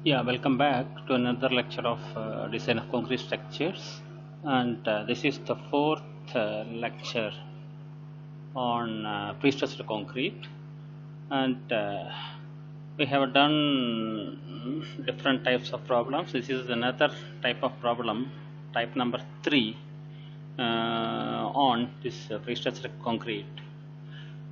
Yeah, welcome back to another lecture of design of concrete structures, and this is the fourth lecture on pre-stressed concrete, and we have done different types of problems. This is another type of problem, type number three, on this pre-stressed concrete.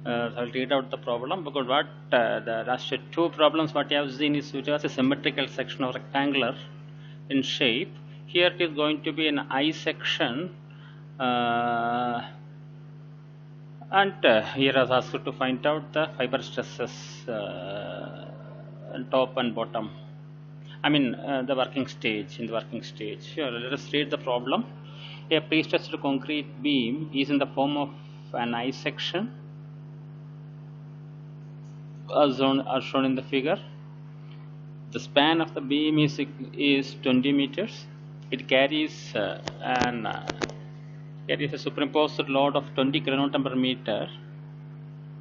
I'll read out the problem because what the last two problems what you have seen is it was a symmetrical section or rectangular in shape. Here it is going to be an I section, uh, and here is asked to find out the fiber stresses on top and bottom. I mean the working stage in the working stage. Here, let us read the problem. A pre-stressed concrete beam is in the form of an I section as shown in the figure. The span of the beam is 20 meters. It carries carries a superimposed load of 20 kilonewton per meter.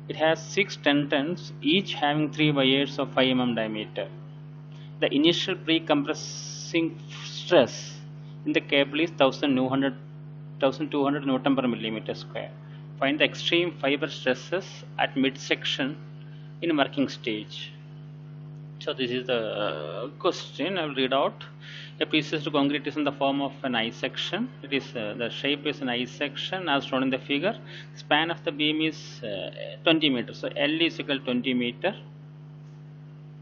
It has 6 tendons, each having 3 wires of 5 mm diameter. The initial pre-compressing stress in the cable is 1200 Newton per millimeter square. Find the extreme fiber stresses at midsection in working stage. So this is the question. I will read out. A pre-stressed concrete is in the form of an I section. It is the shape is an I section as shown in the figure. Span of the beam is 20 meters. So L is equal to 20 meter.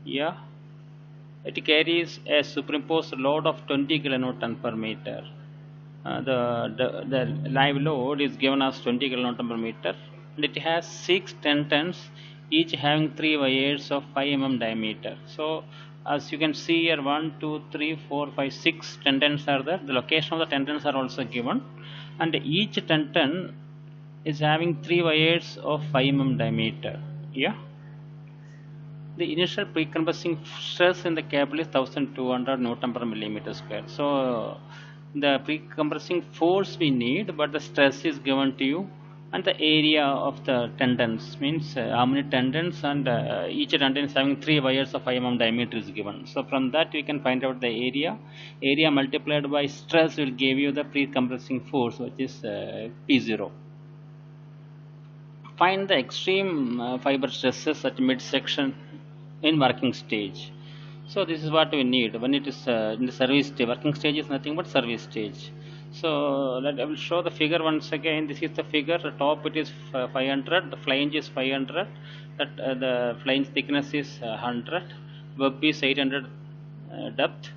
Yeah. It carries a superimposed load of 20 kilonewton per meter. The live load is given as 20 kilonewton per meter, and it has 6 tendons, each having 3 wires of 5 mm diameter. So as you can see here, 1 2 3 4 5 6 tendons are there. The location of the tendons are also given, and each tendon is having 3 wires of 5 mm diameter. Yeah. The initial pre-compressing stress in the cable is 1200 Newton per millimeter square. So the pre-compressing force we need, but the stress is given to you, and the area of the tendons means how many tendons, and each tendon is having 3 wires of 5 mm diameter is given. So from that we can find out the area. Area multiplied by stress will give you the pre-compressing force, which is P0. Find the extreme fiber stresses at midsection in working stage. So this is what we need when it is in the service stage. Working stage is nothing but service stage. So I will show the figure once again. This is the figure. The top it is 500. The flange is 500. That the flange thickness is 100. Web is 800 depth,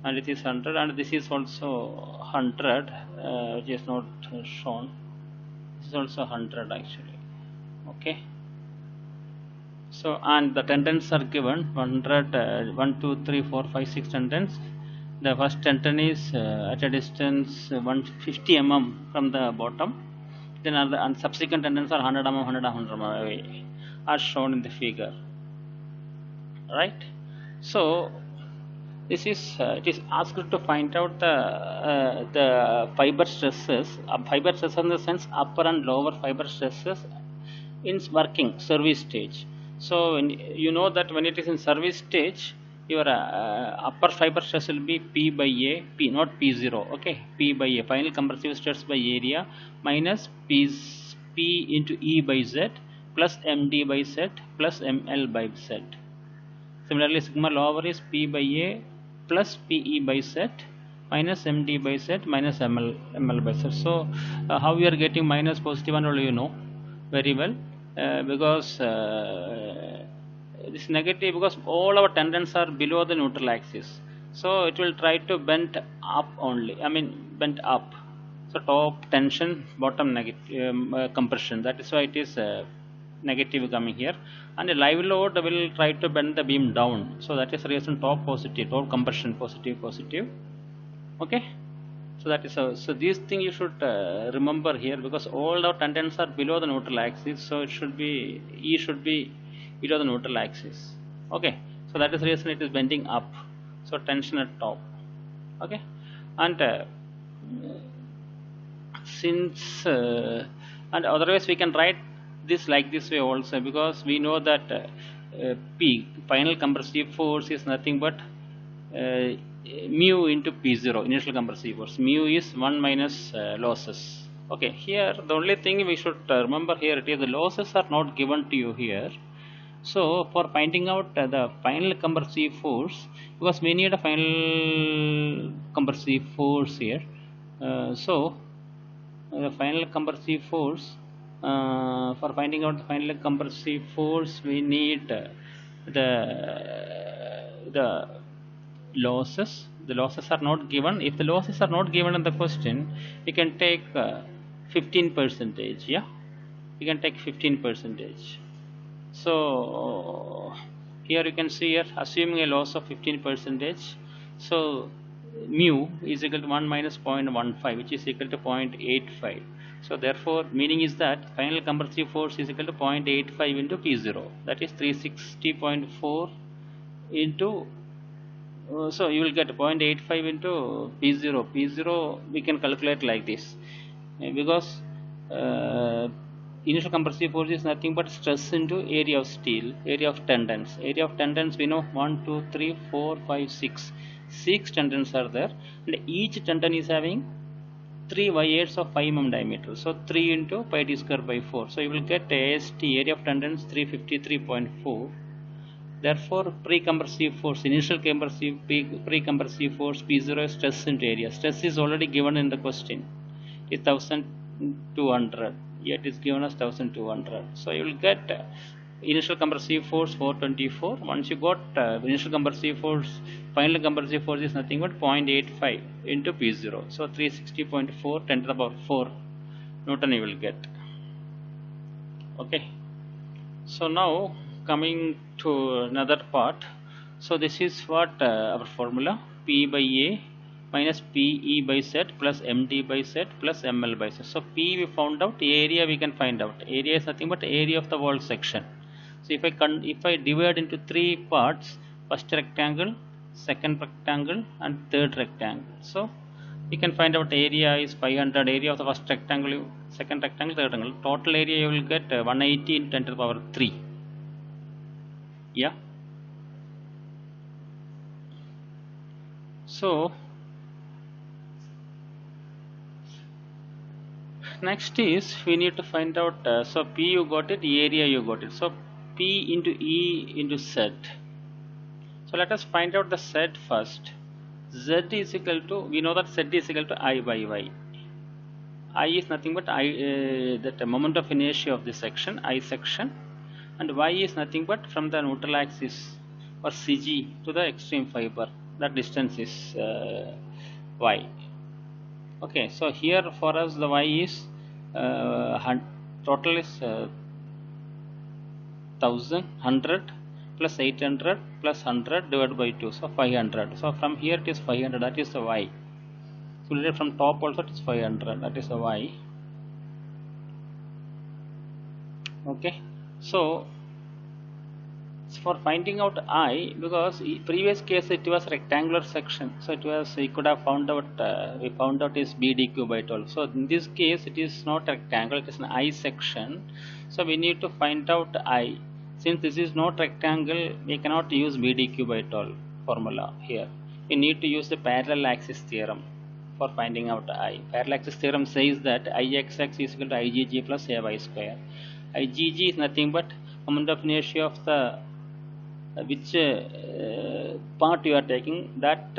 and it is 100. And this is also 100, which is not shown. This is also 100 actually. Okay. So and the tendons are given 100, 1 2 3 4 5 6 tendons. The first tendon is at a distance 150 mm from the bottom. Then and subsequent tendons are 100 mm, 100 mm away, as shown in the figure. Right. So this is it is asked to find out the fiber stresses. Fiber stresses in the sense upper and lower fiber stresses in working service stage. So you know that when it is in service stage, your upper fiber stress will be P by A, P not P0, okay, P by A, final compressive stress by area, minus P into E by Z plus MD by Z plus ML by Z. Similarly, sigma lower is P by A plus PE by Z minus MD by Z minus ML by Z. So how we are getting minus positive and all you know very well, because this negative, because all our tendons are below the neutral axis, so it will try to bend up only, I mean bend up. So top tension, bottom negative compression, that is why it is negative coming here, and a live load will try to bend the beam down, so that is the reason top positive, top compression positive. Okay. So that is so these things you should remember here, because all our tendons are below the neutral axis, so it should be E should be below the neutral axis. Okay. So that is the reason it is bending up. So tension at top. Okay. And since and otherwise we can write this like this way also, because we know that P final compressive force is nothing but mu into P0 initial compressive force. Mu is 1 minus losses. Okay, here the only thing we should remember here it is the losses are not given to you here. So for finding out the final compressive force, because we need a final compressive force here, the final compressive force, for finding out the final compressive force we need the losses. The losses are not given. If the losses are not given in the question, we can take 15 percentage. Yeah, we can take 15 percentage. So here you can see here, assuming a loss of 15 percentage, so mu is equal to 1 minus 0.15, which is equal to 0.85. So therefore meaning is that final compressive force is equal to 0.85 into P0, that is 360.4 into so you will get 0.85 into P0. P0 we can calculate like this, because initial compressive force is nothing but stress into area of steel, area of tendons. Area of tendons we know 1, 2, 3, 4, 5, 6. 6 tendons are there, and each tendon is having 3 y-aids of 5 mm diameter. So 3 into pi d square by 4. So you will get AST, area of tendons, 353.4. Therefore, pre-compressive force, initial pre-compressive force P0 is stress into area. Stress is already given in the question. It's 1200. Yet it is given as 1200. So you will get initial compressive force 424. Once you got initial compressive force, final compressive force is nothing but 0.85 into P0. So 360.4 10 to the power 4 Newton you will get. Okay. So now coming to another part. So this is what our formula, P by A minus PE by Z plus MD by Z plus ML by Z. So P we found out, area we can find out. Area is nothing but area of the wall section. So if I divide into 3 parts, first rectangle, second rectangle and third rectangle. So we can find out area is 500, area of the first rectangle, second rectangle, third rectangle. Total area you will get 180 in 10 to the power 3. Yeah. So next is we need to find out, so P you got it, area you got it. So P into E into Z. So let us find out the Z first. Z is equal to, we know that Z is equal to I by Y. I is nothing but that moment of inertia of this section, I section, and Y is nothing but from the neutral axis or CG to the extreme fiber. That distance is Y. Okay, so here for us the Y is total is 100 plus 800 plus 100 divided by 2, so 500. So from here it is 500, that is the Y. So from top also it is 500, that is the Y. Okay, so for finding out I, because previous case it was rectangular section, so it was, we could have found out, we found out is BDQ by 12. So in this case it is not rectangle, it is an I section. So we need to find out I. Since this is not rectangle, we cannot use BDQ by 12 formula here. We need to use the parallel axis theorem for finding out I. Parallel axis theorem says that Ixx is equal to Igg plus Ay square. Igg is nothing but moment of inertia of the which part you are taking, that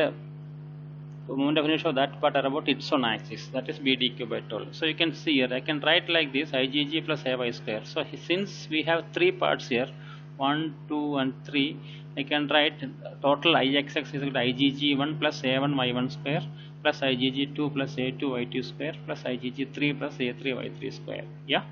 moment of inertia of that part are about its own axis, that is BDQ by 12. So you can see here, I can write like this, Igg plus Ay square. So since we have 3 parts here, 1, 2 and 3, I can write total Ixx is equal to Igg1 plus A1 Y1 square plus Igg2 plus A2 Y2 square plus Igg3 plus A3 Y3 square. Yeah.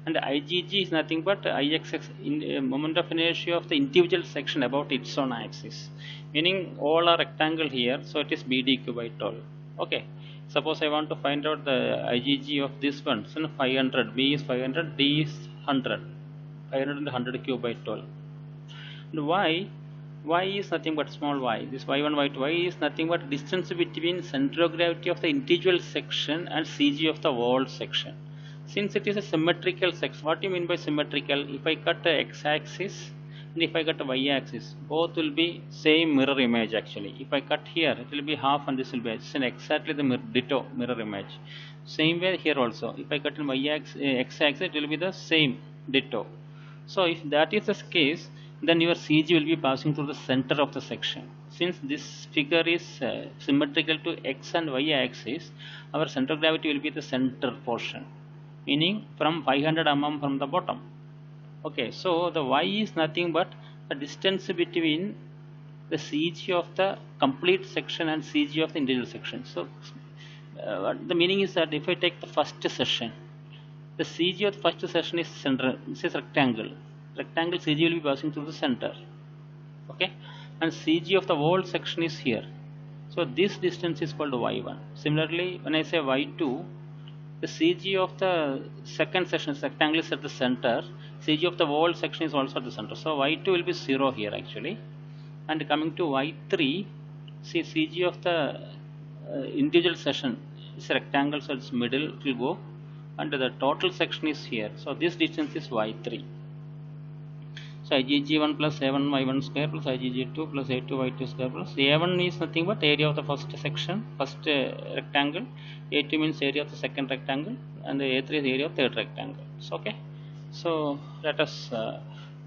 And Igg is nothing but Ixx in moment of inertia of the individual section about its own axis, meaning all are rectangle here, so it is BDQ by 12. Okay, suppose I want to find out the Igg of this one, so 500, B is 500, D is 100, 500 and 100 cube by 12. And Y is nothing but small y, this y1, y2, y is nothing but distance between center of gravity of the individual section and CG of the wall section. Since it is a symmetrical section, what do you mean by symmetrical? If I cut the x-axis And if I cut a y-axis, both will be same mirror image actually. If I cut here, it will be half and this will be exactly the ditto mirror image. Same way here also, if I cut in y-axis, x-axis, it will be the same ditto. So if that is the case, then your CG will be passing through the center of the section. Since this figure is symmetrical to x and y axis, our center of gravity will be the center portion, meaning from 500 mm from the bottom. Okay, so the y is nothing but the distance between the CG of the complete section and CG of the individual section. So the meaning is that if I take the first section, the CG of the first section is center, this is rectangle. Rectangle CG will be passing through the center. Okay, and CG of the whole section is here. So this distance is called y1. Similarly, when I say y2, the CG of the second section, rectangle is at the center. CG of the whole section is also at the center. So y2 will be 0 here actually. And coming to y3, see CG of the individual section is a rectangle, so it's middle, it will go, and the total section is here. So this distance is y3. So IgG1 plus A1 y1 square plus IgG2 plus A2 y2 square plus A1 is nothing but area of the first section, first rectangle. A2 means area of the second rectangle, and A3 is area of third rectangle. So, okay. So let us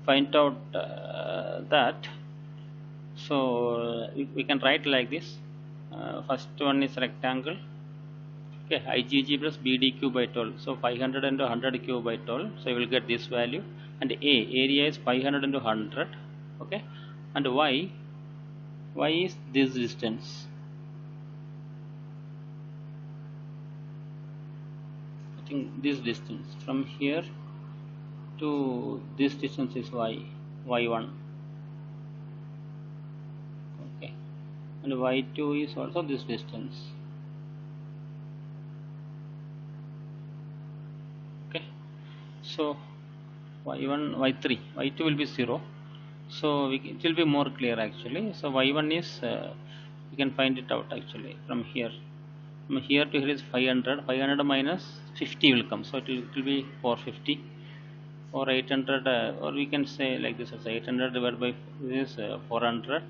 find out that. So we can write like this. First one is rectangle. Okay, IgG plus BD cube by 12. So 500 into 100 cube by 12. So you will get this value. And A, area is 500 into 100. Okay, and Y is this distance. I think this distance from here to this distance is y1. Okay, and y2 is also this distance. Okay, so y1, y3, y2 will be 0. So it will be more clear actually. So y1 is we can find it out actually from here. From here to here is 500. 500 minus 50 will come. So it will be 450 or 800, or we can say like this also, 800 divided by this 400.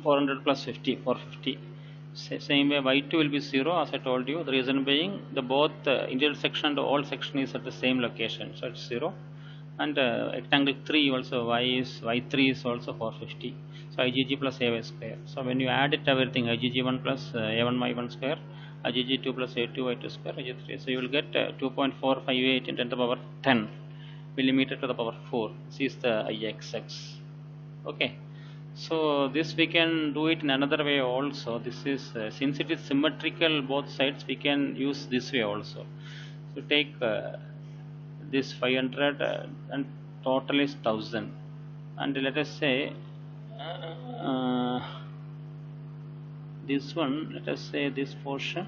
400 plus 50, 450. Same way y2 will be 0, as I told you. The reason being the both interior section and all section is at the same location, so it's 0. And rectangle 3 also, y3 is also 450. So IgG plus AY square. So when you add it everything, IgG1 plus A1 y1 square, IgG2 plus A2 y2 square, IgG3. So you will get 2.458 into 10 to the power 10 millimeter to the power 4. This is the IXX. Okay. So this we can do it in another way also. This is since it is symmetrical both sides, we can use this way also. So take this 500 and total is 1000, and let us say this one, let us say this portion,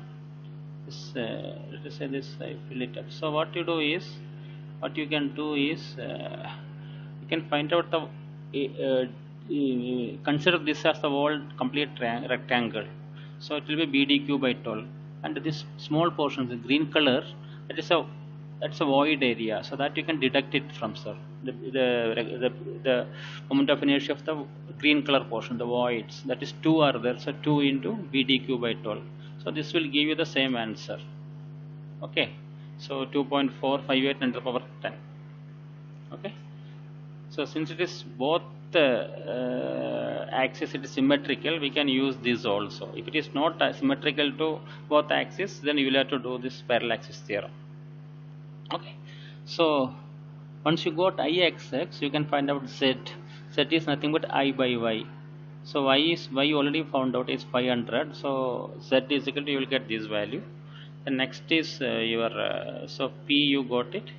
this let us say this, I fill it up. So what you do is, what you can do is you can find out the consider this as the whole complete rectangle. So it will be BD cube by 12, and this small portion, the green color, that's a void area, so that you can deduct it from, sir. The moment of inertia of the green color portion, the voids, that is 2 are there, so 2 into BD cube by 12. So this will give you the same answer. Okay, so 2.458 into the power 10. Okay, so since it is both axis, it is symmetrical, we can use this also. If it is not symmetrical to both axes, then you will have to do this parallel axis theorem. Okay, so once you got IXX, you can find out Z. Z is nothing but I by Y. So Y already found out is 500. So Z is equal to, you will get this value. The next is your so P, you got it.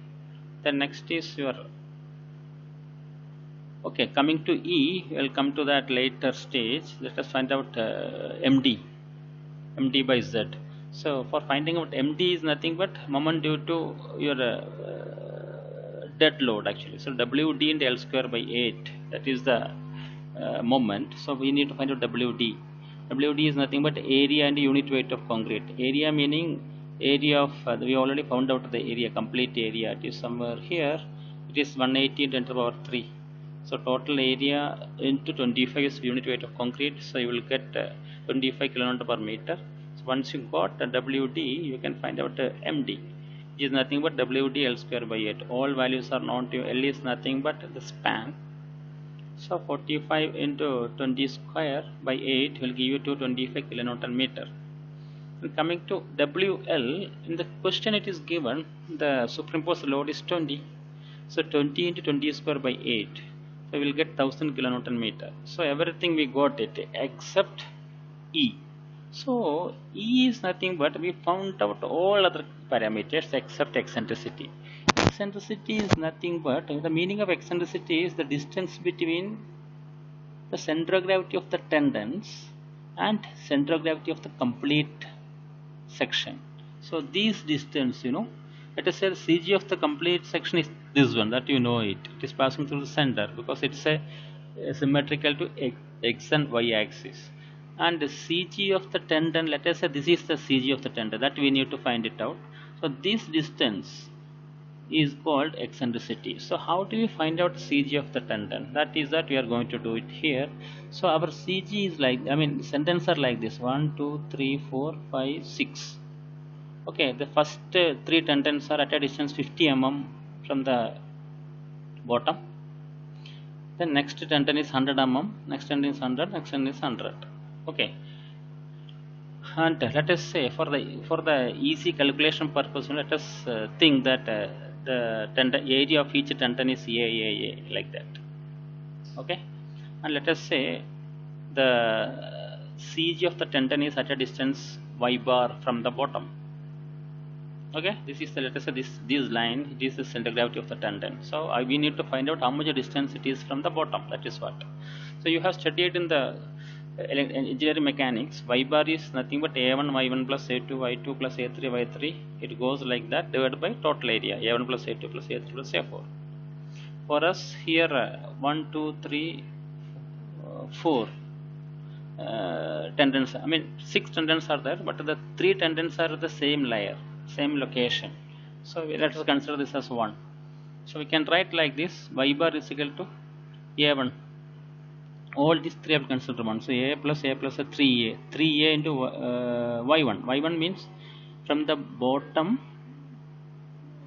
The next is your, okay, coming to E, we will come to that later stage. Let us find out MD by Z. So for finding out MD is nothing but moment due to your dead load actually. So WD into L square by 8, that is the moment. So we need to find out WD. WD is nothing but area and unit weight of concrete. Area meaning area of we already found out the area, complete area. It is somewhere here. it is 180 into 10 to the power 3. So total area into 25 is unit weight of concrete, so you will get 25 kilonewton per meter. So once you got WD, you can find out MD, which is nothing but WD L square by 8. All values are known to you. L is nothing but the span. So 45 into 20 square by 8 will give you 225 kilonewton meter. And coming to WL, in the question it is given the superimposed load is 20. So 20 into 20 square by 8. So we will get 1000 kilonewton meter. So everything we got it except E. So E is nothing but we found out all other parameters except eccentricity. Eccentricity is nothing but the meaning of eccentricity is the distance between the center of gravity of the tendons and center of gravity of the complete section. So these distance, let us say the CG of the complete section is this one, that it is passing through the center because it's a symmetrical to x and y axis. And the CG of the tendon, let us say this is the CG of the tendon, that we need to find it out. So this distance is called eccentricity. So how do we find out CG of the tendon? That is that we are going to do it here. So our CG is like, tendons are like this: 1, 2, 3, 4, 5, 6. Okay, the first 3 tendons are at a distance 50 mm from the bottom. Then next tendon is 100 mm, next tendon is 100, next tendon is 100. Okay, and let us say for the easy calculation purpose, let us think that the tendon area of each tendon is A like that. Okay, and let us say the CG of the tendon is at a distance y bar from the bottom. Okay, this is the, let us say this line, this is the center of gravity of the tendon. So we need to find out how much distance it is from the bottom. That is what. So you have studied in the engineering mechanics, y bar is nothing but A1 y1 plus A2 y2 plus A3 y3. It goes like that, divided by total area A1 plus A2 plus A3 plus A4. For us here 1, 2, 3, 4 tendons, 6 tendons are there, but the 3 tendons are the same layer, same location. So let us consider this as 1. So we can write like this: y bar is equal to A1. All these 3 have considered 1. So A plus 3A. 3A into y1. y1 means from the bottom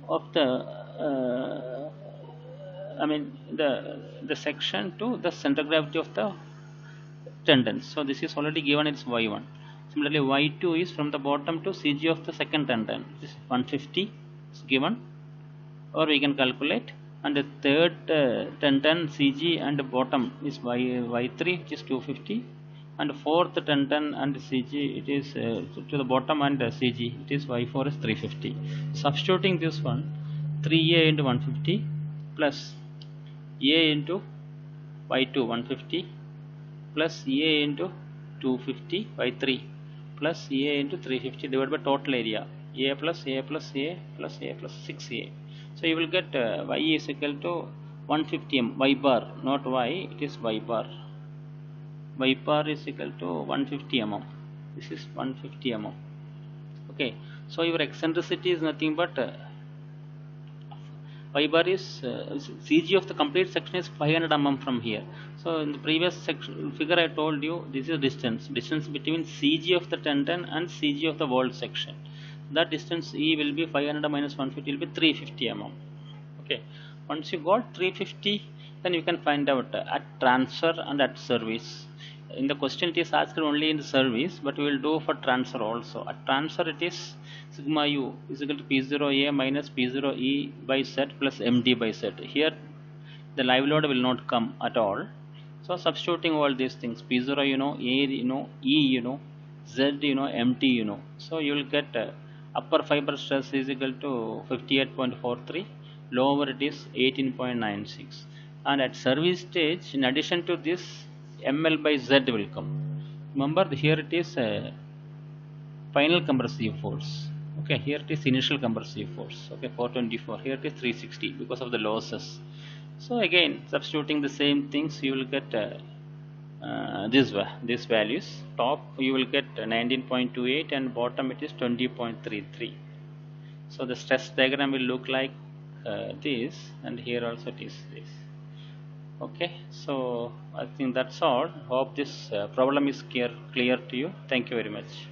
of the the section to the center of gravity of the tendons. So this is already given, it's y1. Similarly y2 is from the bottom to CG of the second tendon. This is 150 is given, or we can calculate. And the third tendon CG and bottom is y3, which is 250, and fourth tendon and CG, it is to the bottom, and CG, it is y4 is 350. Substituting this one, 3A into 150 plus A into y2 150 plus A into 250 y3 plus A into 350 divided by total area A plus A plus A plus A plus 6A. So you will get y is equal to 150 m, y bar, not y, it is y bar. Y bar is equal to 150 mm. This is 150 mm. Okay, so your eccentricity is nothing but y bar is CG of the complete section is 500 mm from here. So in the previous section figure I told you, this is distance between CG of the tendon and CG of the wall section. That distance E will be 500 minus 150 will be 350 mm. Okay, once you got 350, then you can find out at transfer and at service. In the question it is asked only in the service, but we will do for transfer also. At transfer it is sigma u is equal to P0A minus P0E by Z plus MD by Z. Here the live load will not come at all. So substituting all these things, P0 A E Z MT So you will get upper fiber stress is equal to 58.43, lower it is 18.96, and at service stage in addition to this ML by Z will come. Remember here it is final compressive force. Okay, here it is initial compressive force. Okay, 424. Here it is 360 because of the losses. So again substituting the same things, you will get these values. Top you will get 19.28 and bottom it is 20.33. So the stress diagram will look like this, and here also it is this. Okay, so I think that's all. Hope this problem is clear to you. Thank you very much.